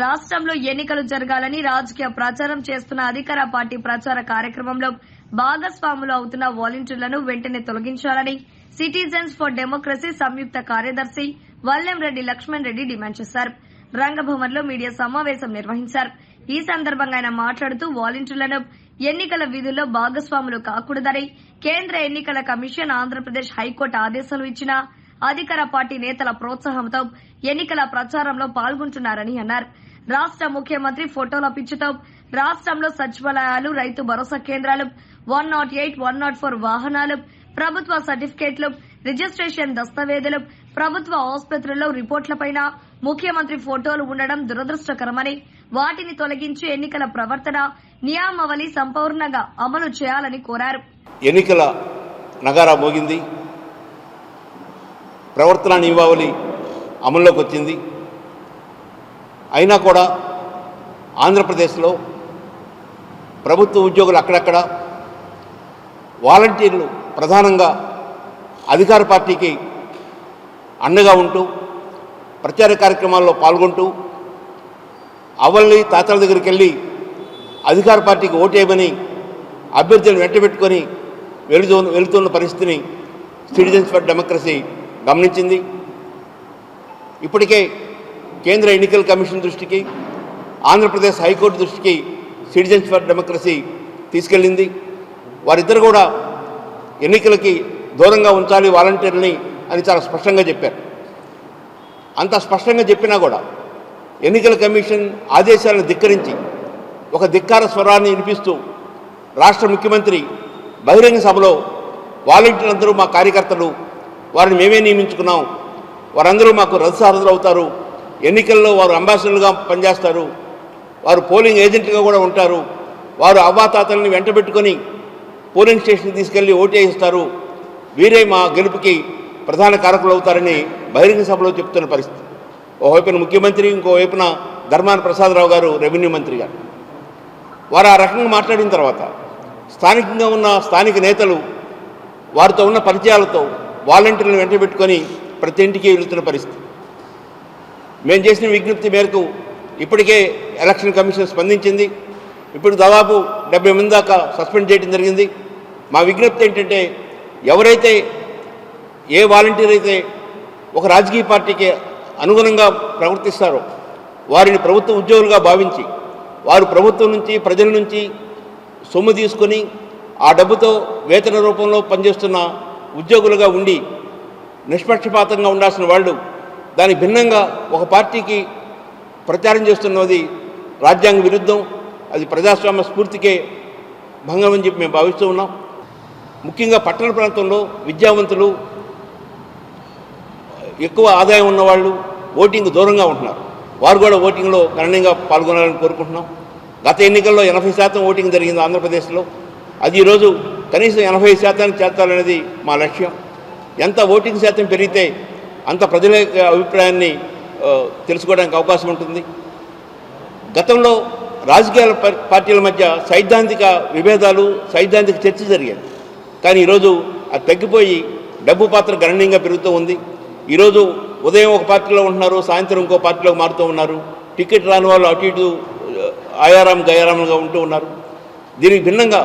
రాష్ట్రంలో ఎన్నికలు జరగాలని రాజకీయ ప్రచారం చేస్తున్న అధికార పార్టీ ప్రచార కార్యక్రమంలో భాగస్వాములు అవుతున్న వాలంటీర్లను వెంటనే తొలగించాలని సిటిజన్స్ ఫర్ డెమోక్రసీ సంయుక్త కార్యదర్శి వల్లెంరెడ్డి లక్ష్మణ్ రెడ్డి డిమాండ్ చేశారు. రంగభవన్ లో మీడియా సమావేశం నిర్వహించారు. ఈ సందర్భంగా ఆయన మాట్లాడుతూ వాలంటీర్లను ఎన్నికల విధుల్లో భాగస్వాములు కాకూడదని కేంద్ర ఎన్నికల కమిషన్ ఆంధ్రప్రదేశ్ హైకోర్టు ఆదేశాలు ఇచ్చినా అధికార పార్టీ నేతల ప్రోత్సాహంతో ఎన్నికల ప్రచారంలో పాల్గొంటున్నారని అన్నారు. రాష్ట ముఖ్యమంత్రి ఫోటోల పిచ్చితో రాష్ట్రంలో సచివాలయాలు, రైతు భరోసా కేంద్రాలు, 108, 104 వాహనాలు, ప్రభుత్వ సర్టిఫికేట్లు, రిజిస్ట్రేషన్ దస్తావేజులు, ప్రభుత్వ ఆసుపత్రుల్లో రిపోర్టులపైన ముఖ్యమంత్రి ఫోటోలు ఉండడం దురదృష్టకరమని, వాటిని తొలగించి ఎన్నికల ప్రవర్తన నియమావళి సంపూర్ణంగా అమలు చేయాలని కోరారు. ఎన్నికల నగారా మోగింది, ప్రవర్తన నియమావళి అమల్లోకి వచ్చింది. అయినా కూడా ఆంధ్రప్రదేశ్లో ప్రభుత్వ ఉద్యోగులు అక్కడక్కడ వాలంటీర్లు ప్రధానంగా అధికార పార్టీకి అండగా ఉంటూ ప్రచార కార్యక్రమాల్లో పాల్గొంటూ అవ్వల్ని తాతల దగ్గరికి వెళ్ళి అధికార పార్టీకి ఓటేయమని అభ్యర్థులను వెంటబెట్టుకొని వెళుతున్న పరిస్థితిని సిటిజన్స్ ఫర్ డెమోక్రసీ గమనించింది. ఇప్పటికే కేంద్ర ఎన్నికల కమిషన్ దృష్టికి, ఆంధ్రప్రదేశ్ హైకోర్టు దృష్టికి సిటిజన్స్ ఫర్ డెమోక్రసీ తీసుకెళ్ళింది. వారిద్దరు కూడా ఎన్నికలకి దూరంగా ఉంచాలి వాలంటీర్లని అని చాలా స్పష్టంగా చెప్పారు. అంత స్పష్టంగా చెప్పినా కూడా ఎన్నికల కమిషన్ ఆదేశాలను ధిక్కరించి ఒక ధిక్కార స్వరాన్ని వినిపిస్తూ రాష్ట్ర ముఖ్యమంత్రి బహిరంగ సభలో వాలంటీర్లందరూ మా కార్యకర్తలు, వారిని మేమే నియమించుకున్నాం, వారందరూ మాకు రథసారథులు అవుతారు, ఎన్నికల్లో వారు అంబాసిడర్లుగా పనిచేస్తారు, వారు పోలింగ్ ఏజెంట్గా కూడా ఉంటారు, వారు అవ్వాతాతల్ని వెంటబెట్టుకొని పోలింగ్ స్టేషన్కి తీసుకెళ్లి ఓటేయిస్తారు, వీరే మా గెలుపుకి ప్రధాన కారకులు అవుతారని బహిరంగ సభలో చెప్తున్న పరిస్థితి. ఓవైపున ముఖ్యమంత్రి, ఇంకోవైపున ధర్మాన ప్రసాదరావు గారు రెవెన్యూ మంత్రి గారు. వారు ఆ రకంగా మాట్లాడిన తర్వాత స్థానికంగా ఉన్న స్థానిక నేతలు వారితో ఉన్న పరిచయాలతో వాలంటీర్లను వెంటబెట్టుకొని ప్రతి ఇంటికి వెళుతున్న పరిస్థితి. మేము చేసిన విజ్ఞప్తి మేరకు ఇప్పటికే ఎలక్షన్ కమిషన్ స్పందించింది. ఇప్పుడు దాదాపు 70 మంది దాకా సస్పెండ్ చేయడం జరిగింది. మా విజ్ఞప్తి ఏంటంటే, ఎవరైతే ఏ వాలంటీర్ అయితే ఒక రాజకీయ పార్టీకి అనుగుణంగా ప్రవర్తిస్తారో వారిని ప్రభుత్వ ఉద్యోగులుగా భావించి వారు ప్రభుత్వం నుంచి, ప్రజల నుంచి సొమ్ము తీసుకొని ఆ డబ్బుతో వేతన రూపంలో పనిచేస్తున్న ఉద్యోగులుగా ఉండి నిష్పక్షపాతంగా ఉండాల్సిన వాళ్ళు దానికి భిన్నంగా ఒక పార్టీకి ప్రచారం చేస్తున్నది రాజ్యాంగ విరుద్ధం, అది ప్రజాస్వామ్య స్ఫూర్తికే భంగం అని చెప్పి మేము భావిస్తూ ఉన్నాం. ముఖ్యంగా పట్టణ ప్రాంతంలో విద్యావంతులు, ఎక్కువ ఆదాయం ఉన్నవాళ్ళు ఓటింగ్ దూరంగా ఉంటున్నారు. వారు కూడా ఓటింగ్లో గణనీయంగా పాల్గొనాలని కోరుకుంటున్నాం. గత ఎన్నికల్లో 80% ఓటింగ్ జరిగింది ఆంధ్రప్రదేశ్లో. అది ఈరోజు కనీసం 80% చేర్చాలనేది మా లక్ష్యం. ఎంత ఓటింగ్ శాతం పెరిగితే అంత ప్రజల అభిప్రాయాన్ని తెలుసుకోవడానికి అవకాశం ఉంటుంది. గతంలో రాజకీయ పార్టీల మధ్య సైద్ధాంతిక విభేదాలు, సైద్ధాంతిక చర్చ జరిగాయి. కానీ ఈరోజు అది తగ్గిపోయి డబ్బు పాత్ర గణనీయంగా పెరుగుతూ ఉంది. ఈరోజు ఉదయం ఒక పార్టీలో ఉంటున్నారు, సాయంత్రం ఇంకో పార్టీలోకి మారుతూ ఉన్నారు. టికెట్ రాని వాళ్ళు అటు ఇటు ఆయారాం గయారాంగా ఉంటూ ఉన్నారు. దీనికి భిన్నంగా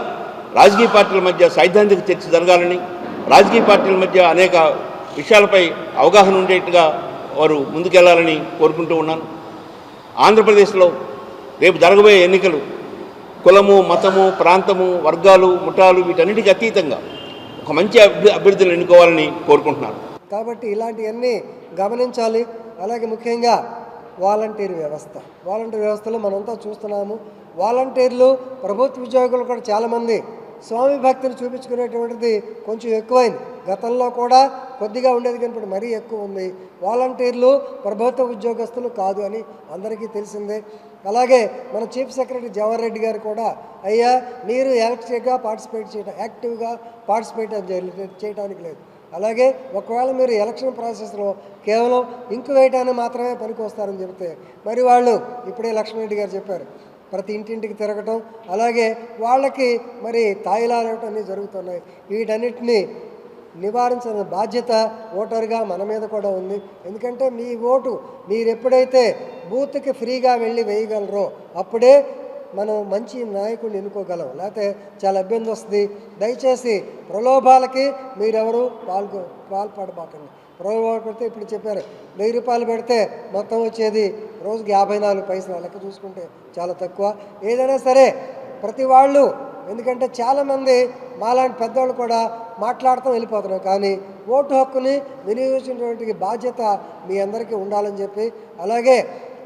రాజకీయ పార్టీల మధ్య సైద్ధాంతిక చర్చ జరగాలని, రాజకీయ పార్టీల మధ్య అనేక విషయాలపై అవగాహన ఉండేట్టుగా వారు ముందుకెళ్లాలని కోరుకుంటూ ఉన్నాను. ఆంధ్రప్రదేశ్లో రేపు జరగబోయే ఎన్నికలు కులము, మతము, ప్రాంతము, వర్గాలు, ముఠాలు వీటన్నిటికీ అతీతంగా ఒక మంచి అభ్యర్థులను ఎన్నుకోవాలని కోరుకుంటున్నాను. కాబట్టి ఇలాంటివన్నీ గమనించాలి. అలాగే ముఖ్యంగా వాలంటీర్ వ్యవస్థలో మనంతా చూస్తున్నాము. వాలంటీర్లు, ప్రభుత్వ ఉద్యోగులు కూడా చాలామంది స్వామి భక్తిని చూపించుకునేటువంటిది కొంచెం ఎక్కువైంది. గతంలో కూడా కొద్దిగా ఉండేది, కానీ ఇప్పుడు మరీ ఎక్కువ ఉంది. వాలంటీర్లు ప్రభుత్వ ఉద్యోగస్తులు కాదు అని అందరికీ తెలిసిందే. అలాగే మన చీఫ్ సెక్రటరీ జవహర్ రెడ్డి గారు కూడా, అయ్యా మీరు యాక్టివ్గా పార్టిసిపేట్ చేయడానికి లేదు. అలాగే ఒకవేళ మీరు ఎలక్షన్ ప్రాసెస్లో కేవలం ఇంకు వేయటానికి మాత్రమే పనికి వస్తారని చెబితే, మరి వాళ్ళు ఇప్పుడే లక్ష్మణరెడ్డి గారు చెప్పారు, ప్రతి ఇంటింటికి తిరగటం, అలాగే వాళ్ళకి మరి తాయిలాలు ఇవ్వటం అన్నీ జరుగుతున్నాయి. వీటన్నిటినీ నివారించిన బాధ్యత ఓటరుగా మన మీద కూడా ఉంది. ఎందుకంటే మీ ఓటు మీరు ఎప్పుడైతే బూత్కి ఫ్రీగా వెళ్ళి వేయగలరో అప్పుడే మనం మంచి నాయకుడిని ఎన్నుకోగలం, లేకపోతే చాలా ఇబ్బంది వస్తుంది. దయచేసి ప్రలోభాలకి మీరెవరు పాల్పడబాకండి. ప్రలోభాలు పెడితే ఇప్పుడు చెప్పారు 1000 రూపాయలు పెడితే మొత్తం వచ్చేది రోజుకి 54 పైసలు, లెక్క చూసుకుంటే చాలా తక్కువ. ఏదైనా సరే ప్రతి వాళ్ళు, ఎందుకంటే చాలామంది మాలాంటి పెద్దవాళ్ళు కూడా మాట్లాడుతూ వెళ్ళిపోతున్నాం, కానీ ఓటు హక్కుని వినియోగించినటువంటి బాధ్యత మీ అందరికీ ఉండాలని చెప్పి, అలాగే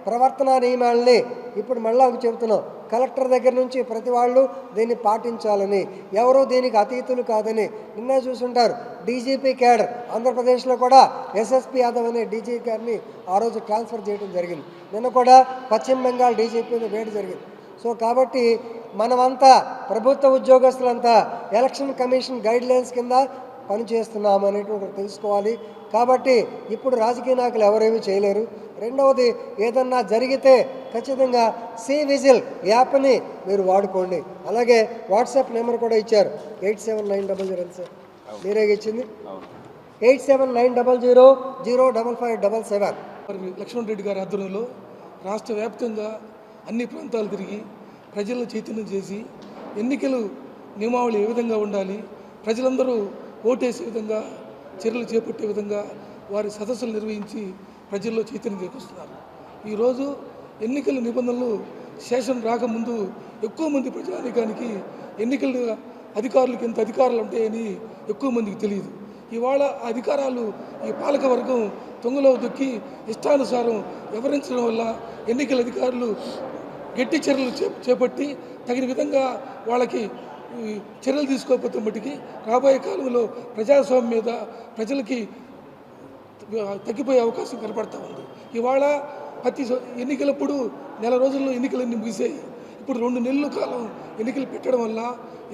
ప్రవర్తనా నియమాలని ఇప్పుడు మళ్ళా చెబుతున్నాం, కలెక్టర్ దగ్గర నుంచి ప్రతి వాళ్ళు దీన్ని పాటించాలని, ఎవరూ దీనికి అతీతులు కాదని. నిన్నే చూసుంటారు డీజీపీ క్యాడర్ ఆంధ్రప్రదేశ్లో కూడా ఎస్ఎస్పి యాదవ్ అనే డీజీ గారిని ఆ రోజు ట్రాన్స్ఫర్ చేయడం జరిగింది. నిన్న కూడా పశ్చిమ బెంగాల్ డీజీపీని వేయడం జరిగింది. సో కాబట్టి మనమంతా ప్రభుత్వ ఉద్యోగస్తులంతా ఎలక్షన్ కమిషన్ గైడ్లైన్స్ కింద పనిచేస్తున్నాము అనేటువంటి తెలుసుకోవాలి. కాబట్టి ఇప్పుడు రాజకీయ నాయకులు ఎవరేమీ చేయలేరు. రెండవది, ఏదన్నా జరిగితే ఖచ్చితంగా సి విజిల్ యాప్ని మీరు వాడుకోండి. అలాగే వాట్సాప్ నెంబర్ కూడా ఇచ్చారు 879000 సార్, మీరే ఇచ్చింది 879000055577. లక్ష్మణ్ రెడ్డి గారి ఆధ్వర్యంలో రాష్ట్ర వ్యాప్తంగా అన్ని ప్రాంతాలు తిరిగి ప్రజలను చైతన్యం చేసి ఎన్నికలు నియమావళి ఏ విధంగా ఉండాలి, ప్రజలందరూ ఓటేసే విధంగా చర్యలు చేపట్టే విధంగా వారి సదస్సులు నిర్వహించి ప్రజల్లో చైతన్యం తీసుకొస్తున్నారు. ఈరోజు ఎన్నికల నిబంధనలు శేషన్ రాకముందు ఎక్కువ మంది ప్రజానికానికి ఎన్నికల అధికారులకు ఎంత అధికారాలు ఉంటాయని ఎక్కువ మందికి తెలియదు. ఇవాళ అధికారాలు ఈ పాలక వర్గం తొంగలో దొక్కి ఇష్టానుసారం వివరించడం వల్ల ఎన్నికల అధికారులు గట్టి చర్యలు చేపట్టి తగిన విధంగా వాళ్ళకి చర్యలు తీసుకోకపోతే మటుకి రాబోయే కాలంలో ప్రజాస్వామ్యం మీద ప్రజలకి తగ్గిపోయే అవకాశం కనపడతా ఉంది. ఇవాళ ప్రతి ఎన్నికలప్పుడు నెల రోజుల్లో ఎన్నికలన్నీ ముగిసాయి. ఇప్పుడు 2 నెలల కాలం ఎన్నికలు పెట్టడం వల్ల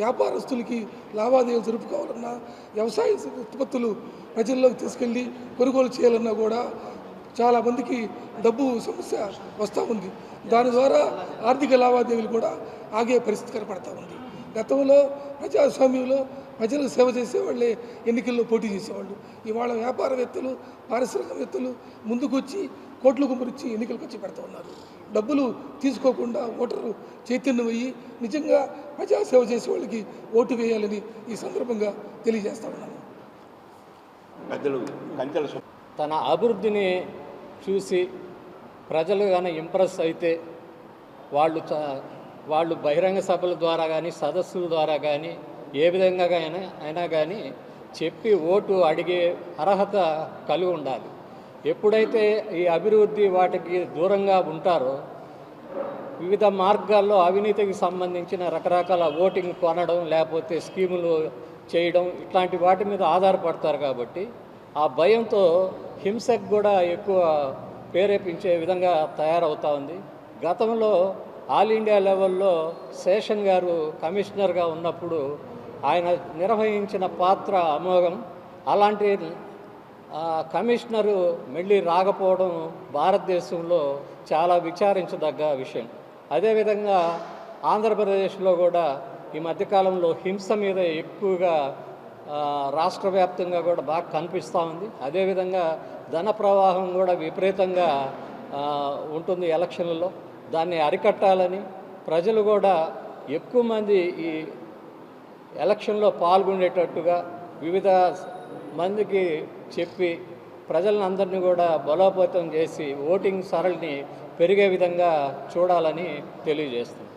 వ్యాపారస్తులకి లావాదేవీలు జరుపుకోవాలన్నా, వ్యవసాయ ఉత్పత్తులు ప్రజల్లోకి తీసుకెళ్ళి కొనుగోలు చేయాలన్నా కూడా చాలామందికి డబ్బు సమస్య వస్తూ ఉంది. దాని ద్వారా ఆర్థిక లావాదేవీలు కూడా ఆగే పరిస్థితి కనపడతా ఉంది. గతంలో ప్రజాస్వామ్యంలో ప్రజలకు సేవ చేసేవాళ్ళే ఎన్నికల్లో పోటీ చేసేవాళ్ళు. ఇవాళ వ్యాపారవేత్తలు, పారిశ్రామికవేత్తలు ముందుకొచ్చి కోట్లు కుమ్మరిచ్చి ఎన్నికలకు వచ్చి పెడతా ఉన్నారు. డబ్బులు తీసుకోకుండా ఓటరు చైతన్యం అయ్యి నిజంగా ప్రజాసేవ చేసే వాళ్ళకి ఓటు వేయాలని ఈ సందర్భంగా తెలియజేస్తా ఉన్నాను. తన అభివృద్ధిని చూసి ప్రజలు కానీ ఇంప్రెస్ అయితే వాళ్ళు బహిరంగ సభల ద్వారా కానీ సదస్సుల ద్వారా కానీ ఏ విధంగా అయినా కానీ చెప్పి ఓటు అడిగే అర్హత కలిగి ఉండాలి. ఎప్పుడైతే ఈ అభివృద్ధి వాటికి దూరంగా ఉంటారో వివిధ మార్గాల్లో అవినీతికి సంబంధించిన రకరకాల ఓటింగ్ కొనడం, లేకపోతే స్కీములు చేయడం, ఇట్లాంటి వాటి మీద ఆధారపడతారు. కాబట్టి ఆ భయంతో హింసకు కూడా ఎక్కువ ప్రేరేపించే విధంగా తయారవుతూ ఉంది. గతంలో ఆల్ ఇండియా లెవెల్లో శేషన్ గారు కమిషనర్గా ఉన్నప్పుడు ఆయన నిర్వహించిన పాత్ర అమోఘం. అలాంటి కమిషనరు మళ్ళీ రాకపోవడం భారతదేశంలో చాలా విచారించదగ్గ విషయం. అదేవిధంగా ఆంధ్రప్రదేశ్లో కూడా ఈ మధ్యకాలంలో హింస మీద ఎక్కువగా రాష్ట్ర వ్యాప్తంగా కూడా బాగా కనిపిస్తూ ఉంది. అదేవిధంగా ధన ప్రవాహం కూడా విపరీతంగా ఉంటుంది ఎలక్షన్లలో. దాన్ని అరికట్టాలని ప్రజలు కూడా ఎక్కువ మంది ఈ ఎలక్షన్లో పాల్గొనేటట్టుగా వివిధ మందికి చెప్పి ప్రజలందరినీ కూడా బలోపేతం చేసి ఓటింగ్ సరళిని పెరిగే విధంగా చూడాలని తెలియజేస్తుంది.